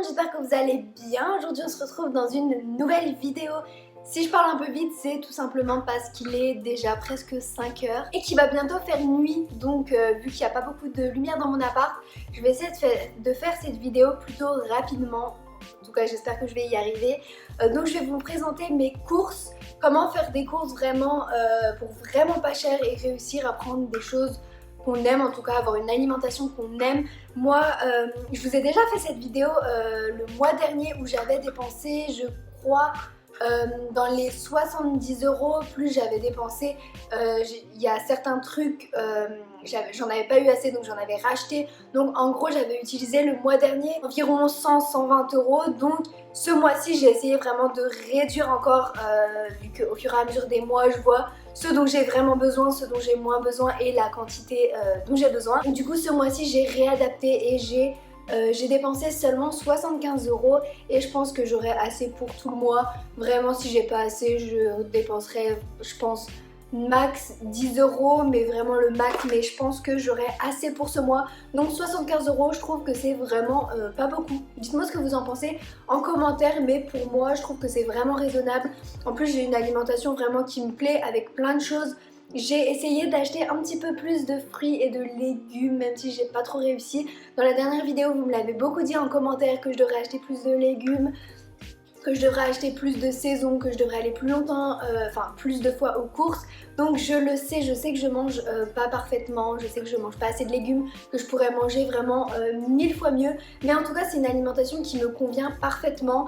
monde, j'espère que vous allez bien. Aujourd'hui on se retrouve dans une nouvelle vidéo. Si je parle un peu vite, c'est tout simplement parce qu'il est déjà presque 5 heures et qu'il va bientôt faire nuit. Donc vu qu'il n'y a pas beaucoup de lumière dans mon appart, je vais essayer de faire cette vidéo plutôt rapidement. En tout cas j'espère que je vais y arriver. Donc je vais vous présenter mes courses, comment faire des courses vraiment pour vraiment pas cher et réussir à prendre des choses qu'on aime, en tout cas avoir une alimentation qu'on aime. Moi je vous ai déjà fait cette vidéo le mois dernier où j'avais dépensé, je crois, dans les 70 euros, plus j'avais dépensé, il y a certains trucs, j'en avais pas eu assez donc j'en avais racheté. Donc en gros j'avais utilisé le mois dernier environ 100-120 euros. Donc ce mois-ci j'ai essayé vraiment de réduire encore, vu qu'au fur et à mesure des mois je vois ce dont j'ai vraiment besoin, ce dont j'ai moins besoin et la quantité dont j'ai besoin. Donc du coup ce mois-ci j'ai réadapté et j'ai dépensé seulement 75 euros et je pense que j'aurai assez pour tout le mois. Vraiment si j'ai pas assez je dépenserai, je pense, max 10 euros, mais vraiment le max, mais je pense que j'aurai assez pour ce mois. Donc 75 euros, je trouve que c'est vraiment pas beaucoup. Dites-moi ce que vous en pensez en commentaire, mais pour moi je trouve que c'est vraiment raisonnable. En plus j'ai une alimentation vraiment qui me plaît avec plein de choses. J'ai essayé d'acheter un petit peu plus de fruits et de légumes, même si j'ai pas trop réussi. Dans la dernière vidéo, vous me l'avez beaucoup dit en commentaire que je devrais acheter plus de légumes, que je devrais acheter plus de saison, que je devrais aller plus longtemps, enfin plus de fois aux courses. Donc je le sais, je sais que je mange pas parfaitement, je sais que je mange pas assez de légumes, que je pourrais manger vraiment 1000 fois mieux. Mais en tout cas c'est une alimentation qui me convient parfaitement.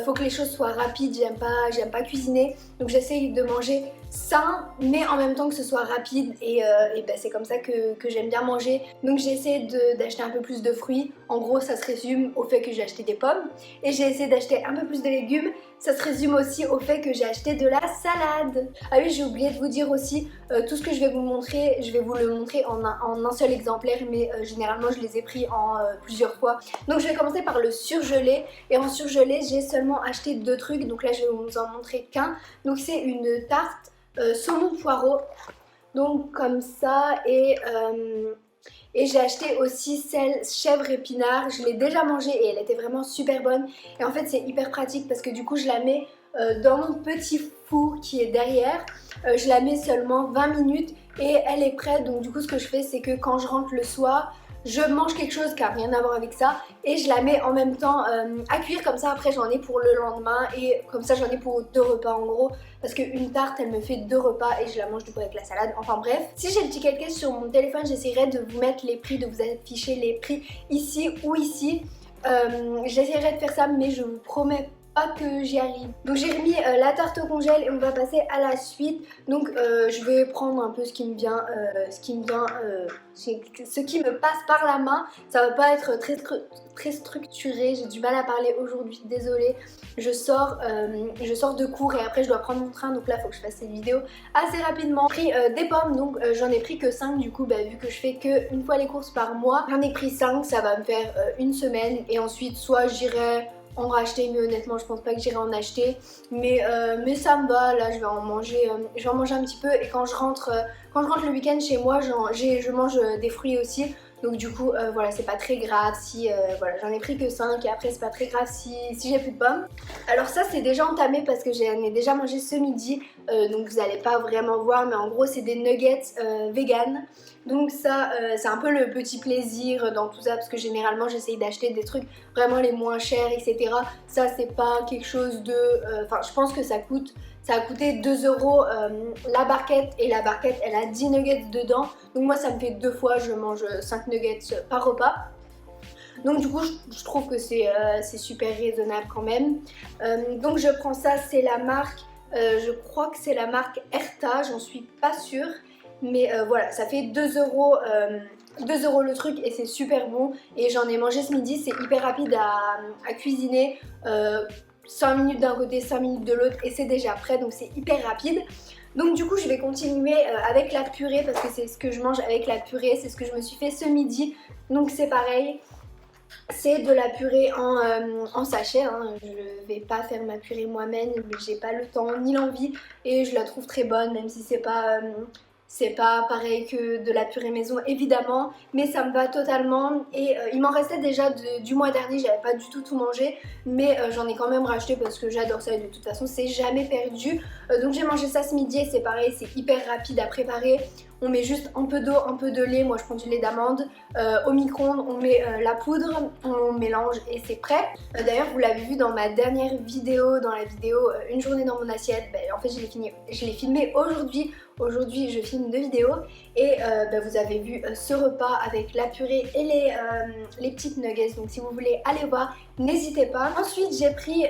Faut que les choses soient rapides, j'aime pas cuisiner. Donc j'essaye de manger sain mais en même temps que ce soit rapide et ben, c'est comme ça que j'aime bien manger. Donc j'ai essayé d'acheter un peu plus de fruits. En gros ça se résume au fait que j'ai acheté des pommes et j'ai essayé d'acheter un peu plus de légumes. Ça se résume aussi au fait que j'ai acheté de la salade. Ah oui, j'ai oublié de vous dire aussi, tout ce que je vais vous montrer, je vais vous le montrer en un seul exemplaire, mais généralement je les ai pris en plusieurs fois. Donc je vais commencer par le surgelé, et en surgelé j'ai seulement acheté deux trucs, donc là je vais vous en montrer qu'un. Donc c'est une tarte saumon poireau, donc comme ça, et j'ai acheté aussi celle chèvre épinard. Je l'ai déjà mangée et elle était vraiment super bonne. Et en fait c'est hyper pratique parce que du coup je la mets dans mon petit four qui est derrière. Je la mets seulement 20 minutes et elle est prête. Donc du coup ce que je fais c'est que quand je rentre le soir, je mange quelque chose qui n'a rien à voir avec ça et je la mets en même temps à cuire, comme ça après j'en ai pour le lendemain et comme ça j'en ai pour 2 repas en gros, parce qu'une tarte elle me fait 2 repas et je la mange du coup avec la salade. Enfin bref, si j'ai le petit calcul sur mon téléphone j'essaierai de vous mettre les prix, de vous afficher les prix ici ou ici. J'essaierai de faire ça mais je vous promets pas que j'y arrive. Donc j'ai remis la tarte au congèle et on va passer à la suite. Donc je vais prendre un peu ce qui me vient, ce qui me passe par la main. Ça va pas être très structuré, j'ai du mal à parler aujourd'hui, désolée. Je sors de cours et après je dois prendre mon train, donc là il faut que je fasse cette vidéo assez rapidement. J'ai pris des pommes, donc j'en ai pris que 5 du coup, vu que je fais que une fois les courses par mois. J'en ai pris 5, ça va me faire une semaine et ensuite soit j'irai en racheter, mais honnêtement je pense pas que j'irai en acheter, mais ça me va. Là je vais en manger un petit peu et quand je rentre le week-end chez moi je mange des fruits aussi. Donc du coup voilà, c'est pas très grave si voilà, j'en ai pris que 5 et après c'est pas très grave si j'ai plus de pommes. Alors ça c'est déjà entamé parce que j'en ai déjà mangé ce midi, donc vous allez pas vraiment voir, mais en gros c'est des nuggets vegan. Donc ça c'est un peu le petit plaisir dans tout ça, parce que généralement j'essaye d'acheter des trucs vraiment les moins chers, etc. Ça c'est pas quelque chose de... Enfin je pense que ça a coûté 2 euros la barquette, et la barquette elle a 10 nuggets dedans. Donc moi ça me fait 2 fois, je mange 5 nuggets par repas. Donc du coup je trouve que c'est super raisonnable quand même. Donc je prends ça, c'est la marque, je crois que c'est la marque Erta, j'en suis pas sûre. Mais voilà, ça fait 2 euros le truc et c'est super bon. Et j'en ai mangé ce midi, c'est hyper rapide à cuisiner. 5 minutes d'un côté, 5 minutes de l'autre et c'est déjà prêt, donc c'est hyper rapide. Donc du coup je vais continuer avec la purée, parce que c'est ce que je mange avec la purée, c'est ce que je me suis fait ce midi. Donc c'est pareil, c'est de la purée en sachet, hein. Je vais pas faire ma purée moi-même, j'ai pas le temps ni l'envie et je la trouve très bonne, même si c'est pas c'est pas pareil que de la purée maison évidemment, mais ça me va totalement. Et il m'en restait déjà du mois dernier, j'avais pas du tout mangé, mais j'en ai quand même racheté parce que j'adore ça et de toute façon c'est jamais perdu. Donc j'ai mangé ça ce midi et c'est pareil, c'est hyper rapide à préparer. On met juste un peu d'eau, un peu de lait, moi je prends du lait d'amande, au micro-ondes on met la poudre, on mélange et c'est prêt. D'ailleurs vous l'avez vu dans ma dernière vidéo, dans la vidéo une journée dans mon assiette, en fait je l'ai filmé aujourd'hui. Aujourd'hui je filme 2 vidéos et vous avez vu ce repas avec la purée et les petites nuggets, donc si vous voulez aller voir n'hésitez pas. Ensuite j'ai pris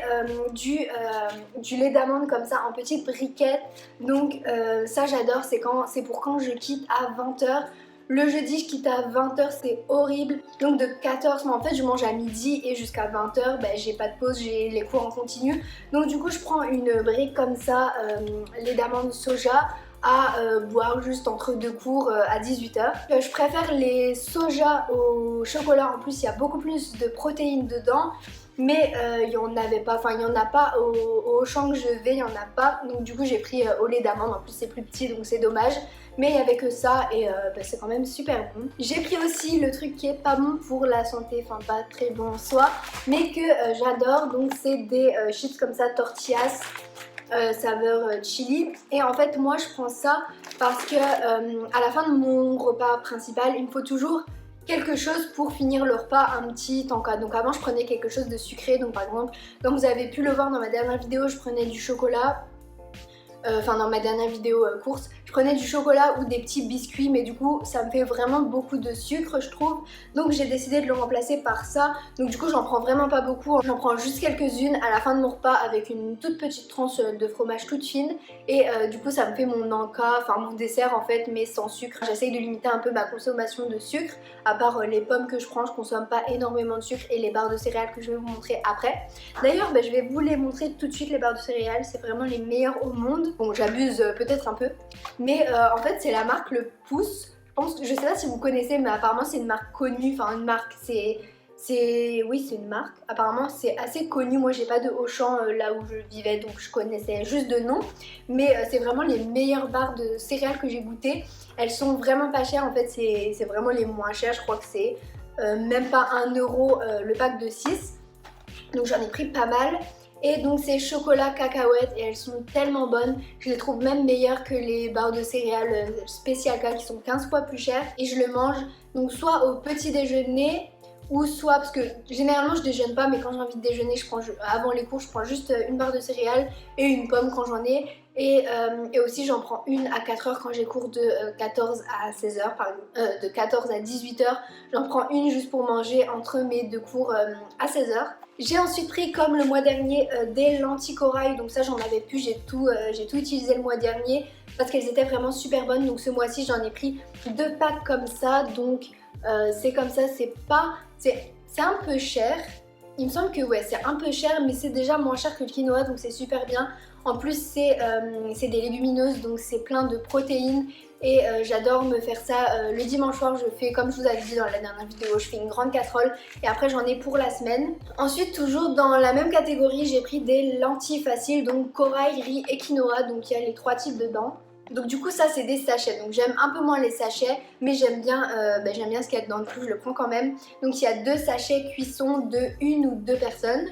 du lait d'amande comme ça en petites briquettes, donc ça j'adore, c'est pour quand je quitte à 20 h. Le jeudi je quitte à 20 h, c'est horrible, donc de 14 h, en fait je mange à midi et jusqu'à 20 h, j'ai pas de pause, j'ai les cours en continu, donc du coup je prends une brique comme ça, lait d'amande soja, à boire juste entre 2 cours à 18 h. Je préfère les soja au chocolat, en plus il y a beaucoup plus de protéines dedans, mais il y en avait pas, enfin il y en a pas au Auchan que je vais, il y en a pas, donc du coup j'ai pris au lait d'amande, en plus c'est plus petit donc c'est dommage, mais il y avait que ça et c'est quand même super bon. J'ai pris aussi le truc qui est pas bon pour la santé, enfin pas très bon en soi, mais que j'adore, donc c'est des chips comme ça, tortillas, saveur chili, et en fait moi je prends ça parce que à la fin de mon repas principal il me faut toujours quelque chose pour finir le repas, un petit encas. Donc avant je prenais quelque chose de sucré, donc par exemple comme vous avez pu le voir dans ma dernière vidéo je prenais du chocolat, enfin dans ma dernière vidéo course, je prenais du chocolat ou des petits biscuits, mais du coup ça me fait vraiment beaucoup de sucre je trouve, donc j'ai décidé de le remplacer par ça. Donc du coup j'en prends vraiment pas beaucoup, j'en prends juste quelques-unes à la fin de mon repas avec une toute petite tranche de fromage toute fine, et du coup ça me fait mon encas, enfin mon dessert en fait, mais sans sucre. J'essaye de limiter un peu ma consommation de sucre, à part les pommes que je prends, je consomme pas énormément de sucre, et les barres de céréales que je vais vous montrer après. D'ailleurs je vais vous les montrer tout de suite, les barres de céréales, c'est vraiment les meilleures au monde. Bon j'abuse peut-être un peu, mais en fait c'est la marque Le Pouce. Je sais pas si vous connaissez, mais apparemment c'est une marque connue, enfin une marque, oui c'est une marque, apparemment c'est assez connu. Moi j'ai pas de Auchan là où je vivais, donc je connaissais juste de nom, mais c'est vraiment les meilleures barres de céréales que j'ai goûtées. Elles sont vraiment pas chères, en fait c'est vraiment les moins chères, je crois que c'est même pas 1 euro le pack de 6, donc j'en ai pris pas mal. Et donc c'est chocolat cacahuète et elles sont tellement bonnes, je les trouve même meilleures que les barres de céréales Specialka qui sont 15 fois plus chères. Et je le mange donc soit au petit déjeuner, ou soit, parce que généralement je déjeune pas, mais quand j'ai envie de déjeuner, avant les cours je prends juste une barre de céréales et une pomme quand j'en ai, et aussi j'en prends une à 4 h quand j'ai cours de 14 à 16 h, par exemple, de 14 à 18 h, j'en prends une juste pour manger entre mes 2 cours à 16 h. J'ai ensuite pris, comme le mois dernier, des lentilles corail, donc ça j'en avais plus, j'ai tout utilisé le mois dernier parce qu'elles étaient vraiment super bonnes. Donc ce mois-ci j'en ai pris 2 packs comme ça, donc c'est comme ça, c'est un peu cher. Il me semble que ouais c'est un peu cher, mais c'est déjà moins cher que le quinoa, donc c'est super bien. En plus c'est des légumineuses, donc c'est plein de protéines. Et j'adore me faire ça le dimanche soir. Je fais, comme je vous avais dit dans la dernière vidéo, je fais une grande casserole et après j'en ai pour la semaine. Ensuite toujours dans la même catégorie, j'ai pris des lentilles faciles, donc corail, riz et quinoa, donc il y a les 3 types dedans. Donc du coup ça c'est des sachets, donc j'aime un peu moins les sachets, mais j'aime bien ce qu'il y a dedans, du coup je le prends quand même. Donc il y a 2 sachets cuisson de 1 ou 2 personnes.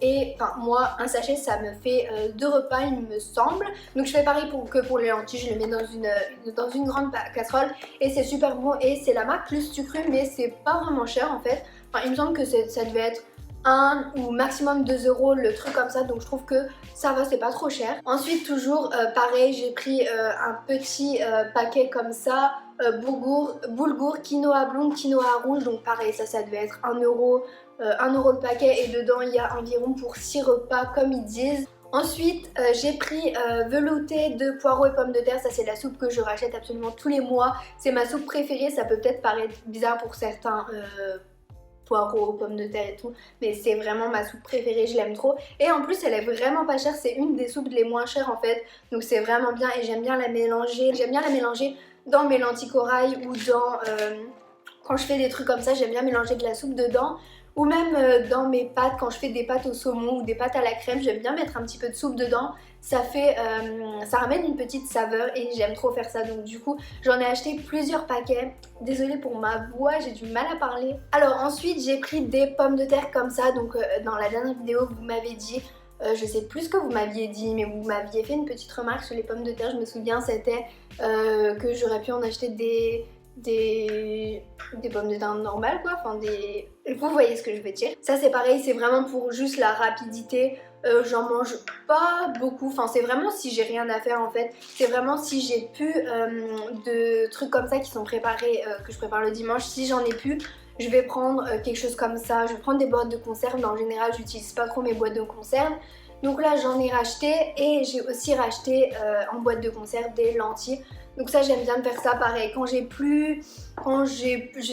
Et enfin moi un sachet ça me fait 2 repas il me semble, donc je fais pareil que pour les lentilles, je les mets dans une grande casserole et c'est super bon. Et c'est la marque Plus Sucru, mais c'est pas vraiment cher en fait, enfin il me semble que ça devait être 1 ou maximum 2 euros le truc comme ça, donc je trouve que ça va, c'est pas trop cher. Ensuite toujours pareil, j'ai pris un petit paquet comme ça, boulgour, quinoa blond, quinoa rouge, donc pareil ça devait être 1 euro. 1 euro le paquet, et dedans il y a environ pour 6 repas comme ils disent. Ensuite j'ai pris velouté de poireaux et pommes de terre, ça c'est la soupe que je rachète absolument tous les mois, c'est ma soupe préférée. Ça peut peut-être paraître bizarre pour certains, poireaux, pommes de terre et tout, mais c'est vraiment ma soupe préférée, je l'aime trop. Et en plus elle est vraiment pas chère, c'est une des soupes les moins chères en fait, donc c'est vraiment bien. Et j'aime bien la mélanger, dans mes lentilles corail ou dans quand je fais des trucs comme ça, j'aime bien mélanger de la soupe dedans. ou même dans mes pâtes, quand je fais des pâtes au saumon ou des pâtes à la crème, j'aime bien mettre un petit peu de soupe dedans. Ça ramène une petite saveur et j'aime trop faire ça. Donc du coup, j'en ai acheté plusieurs paquets. Désolée pour ma voix, j'ai du mal à parler. Alors ensuite, j'ai pris des pommes de terre comme ça. Donc dans la dernière vidéo, vous m'avez dit... je sais plus ce que vous m'aviez dit, mais vous m'aviez fait une petite remarque sur les pommes de terre. Je me souviens, c'était que j'aurais pu en acheter des pommes de terre normales, quoi. Enfin, vous voyez ce que je veux dire. Ça, c'est pareil, c'est vraiment pour juste la rapidité. J'en mange pas beaucoup. Enfin, c'est vraiment si j'ai rien à faire en fait. C'est vraiment si j'ai plus de trucs comme ça qui sont préparés, que je prépare le dimanche. Si j'en ai plus, je vais prendre quelque chose comme ça. Je vais prendre des boîtes de conserve, mais en général, j'utilise pas trop mes boîtes de conserve. Donc là, j'en ai racheté et j'ai aussi racheté en boîte de conserve des lentilles. Donc ça, j'aime bien de faire ça pareil. Je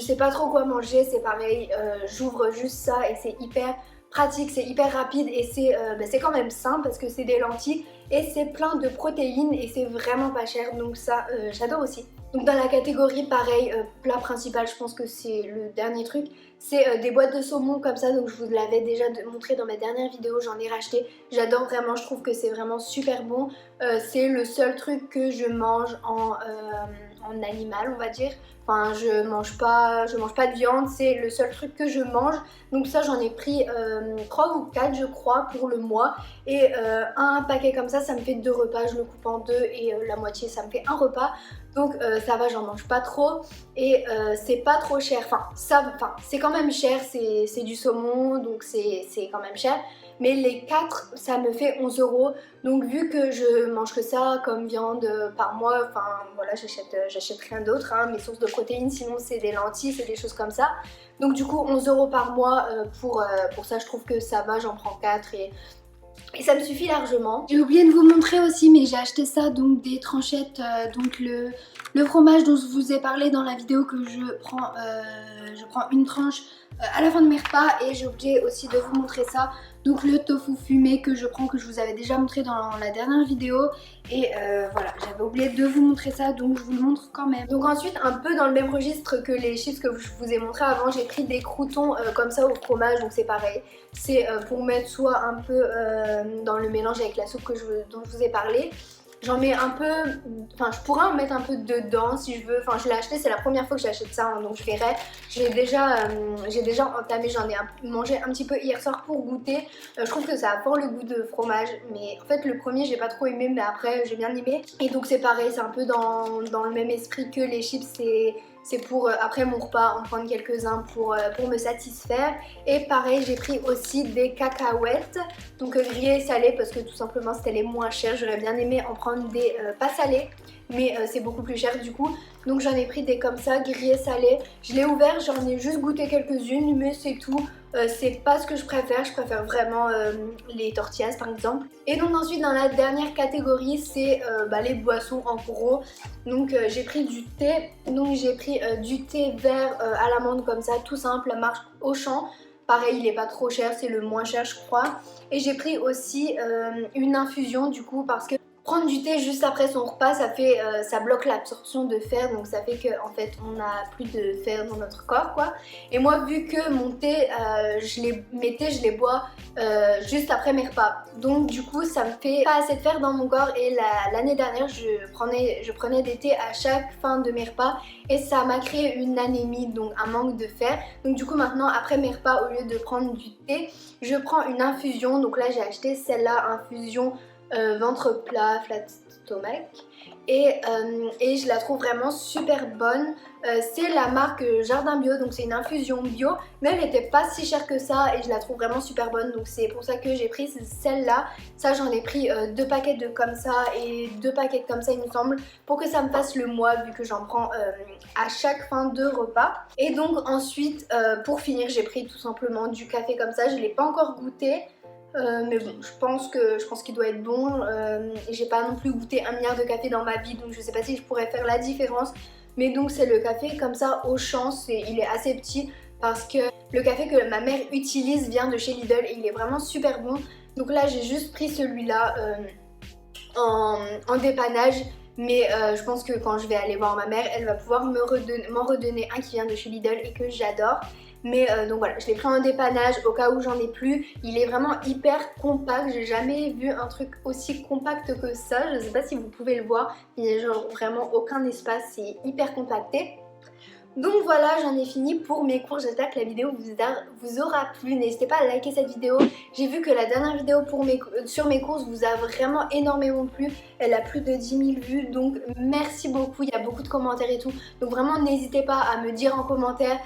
sais pas trop quoi manger, c'est pareil. J'ouvre juste ça et c'est hyper pratique, c'est hyper rapide et c'est quand même simple parce que c'est des lentilles et c'est plein de protéines et c'est vraiment pas cher. Donc ça, j'adore aussi. Donc dans la catégorie pareil, plat principal, je pense que c'est le dernier truc, c'est des boîtes de saumon comme ça, donc je vous l'avais déjà montré dans ma dernière vidéo, j'en ai racheté, j'adore vraiment, je trouve que c'est vraiment super bon, c'est le seul truc que je mange en animal on va dire, enfin je mange pas de viande, c'est le seul truc que je mange, donc ça j'en ai pris 3 ou 4 je crois pour le mois, et un paquet comme ça me fait 2 repas, je le coupe en 2 et la moitié ça me fait un repas. Donc ça va, j'en mange pas trop et c'est pas trop cher, c'est quand même cher, c'est du saumon donc c'est quand même cher, mais les 4 ça me fait 11 €, donc vu que je mange que ça comme viande par mois, enfin voilà, j'achète rien d'autre, hein. Mes sources de protéines sinon c'est des lentilles, c'est des choses comme ça, donc du coup 11 € par mois pour ça je trouve que ça va, j'en prends 4 et ça me suffit largement. J'ai oublié de vous montrer aussi, mais j'ai acheté ça, donc des tranchettes, donc le fromage dont je vous ai parlé dans la vidéo que je prends une tranche à la fin de mes repas, et j'ai oublié aussi de vous montrer ça, donc le tofu fumé que je prends, que je vous avais déjà montré dans la dernière vidéo, et voilà, j'avais oublié de vous montrer ça, donc je vous le montre quand même. Donc ensuite, un peu dans le même registre que les chips que je vous ai montré avant, j'ai pris des croûtons comme ça au fromage, donc c'est pareil, c'est pour mettre soit un peu dans le mélange avec la soupe dont je vous ai parlé. J'en mets un peu, enfin je pourrais en mettre un peu dedans si je veux, enfin je l'ai acheté, c'est la première fois que j'achète ça, hein, donc je verrai. J'ai déjà entamé, j'en ai mangé un petit peu hier soir pour goûter. Je trouve que ça a fort le goût de fromage, mais en fait le premier j'ai pas trop aimé, mais après j'ai bien aimé. Et donc c'est pareil, c'est un peu dans le même esprit que les chips, c'est pour après mon repas en prendre quelques-uns pour me satisfaire. Et pareil, j'ai pris aussi des cacahuètes, donc grillées et salées parce que tout simplement c'était les moins chers. J'aurais bien aimé en prendre des pas salées, mais c'est beaucoup plus cher du coup. Donc j'en ai pris des comme ça, grillées salées. Je l'ai ouvert, j'en ai juste goûté quelques-unes, mais c'est tout. C'est pas ce que je préfère vraiment les tortillas par exemple. Et donc ensuite dans la dernière catégorie c'est les boissons en gros. Donc j'ai pris du thé, donc j'ai pris du thé vert à l'amande comme ça, tout simple, la marque Auchan. Pareil, il est pas trop cher, c'est le moins cher je crois. Et j'ai pris aussi une infusion du coup parce que prendre du thé juste après son repas, ça bloque l'absorption de fer, donc ça fait qu'en fait on n'a plus de fer dans notre corps quoi. Et moi vu que mon thé, je les bois juste après mes repas, donc du coup ça me fait pas assez de fer dans mon corps. Et l'année dernière je prenais des thés à chaque fin de mes repas et ça m'a créé une anémie, donc un manque de fer. Donc du coup maintenant après mes repas, au lieu de prendre du thé, je prends une infusion. Donc là j'ai acheté celle-là, infusion ventre plat, flat stomach, et je la trouve vraiment super bonne. C'est la marque Jardin Bio, donc c'est une infusion bio, mais elle n'était pas si chère que ça et je la trouve vraiment super bonne, donc c'est pour ça que j'ai pris celle-là. Ça j'en ai pris 2 paquets de comme ça et 2 paquets comme ça il me semble, pour que ça me fasse le mois vu que j'en prends à chaque fin de repas. Et donc ensuite pour finir j'ai pris tout simplement du café comme ça, je ne l'ai pas encore goûté. Mais bon, je pense qu'il doit être bon. Et j'ai pas non plus goûté 1 milliard de café dans ma vie, donc je sais pas si je pourrais faire la différence. Mais donc c'est le café comme ça Auchan, il est assez petit parce que le café que ma mère utilise vient de chez Lidl et il est vraiment super bon. Donc là j'ai juste pris celui-là en dépannage. Mais je pense que quand je vais aller voir ma mère, elle va pouvoir m'en redonner un qui vient de chez Lidl et que j'adore. Mais donc voilà, je l'ai pris en dépannage au cas où j'en ai plus. Il est vraiment hyper compact, j'ai jamais vu un truc aussi compact que ça. Je sais pas si vous pouvez le voir, il n'y a genre vraiment aucun espace, c'est hyper compacté. Donc voilà, j'en ai fini pour mes courses. J'espère que la vidéo vous aura plu. N'hésitez pas à liker cette vidéo. J'ai vu que la dernière vidéo sur mes courses vous a vraiment énormément plu. Elle a plus de 10 000 vues, donc merci beaucoup. Il y a beaucoup de commentaires et tout. Donc vraiment, n'hésitez pas à me dire en commentaire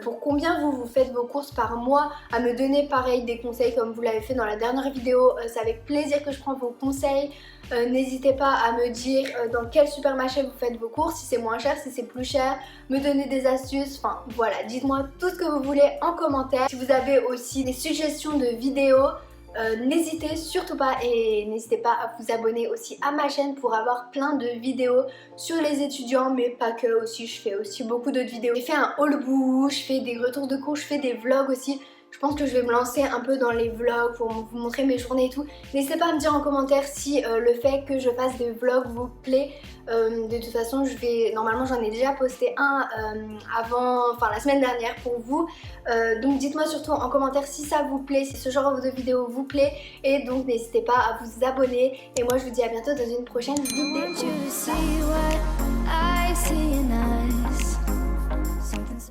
pour combien vous faites vos courses par mois. À me donner pareil des conseils comme vous l'avez fait dans la dernière vidéo. C'est avec plaisir que je prends vos conseils. N'hésitez pas à me dire dans quel supermarché vous faites vos courses, si c'est moins cher, si c'est plus cher, me donner des astuces, enfin voilà, dites-moi tout ce que vous voulez en commentaire. Si vous avez aussi des suggestions de vidéos, n'hésitez surtout pas et n'hésitez pas à vous abonner aussi à ma chaîne pour avoir plein de vidéos sur les étudiants, mais pas que aussi, je fais aussi beaucoup d'autres vidéos. J'ai fait un haul bout, je fais des retours de cours, je fais des vlogs aussi. Je pense que je vais me lancer un peu dans les vlogs pour vous montrer mes journées et tout. N'hésitez pas à me dire en commentaire si le fait que je fasse des vlogs vous plaît. De toute façon, normalement j'en ai déjà posté un la semaine dernière pour vous. Donc dites-moi surtout en commentaire si ça vous plaît, si ce genre de vidéo vous plaît. Et donc n'hésitez pas à vous abonner. Et moi je vous dis à bientôt dans une prochaine vidéo.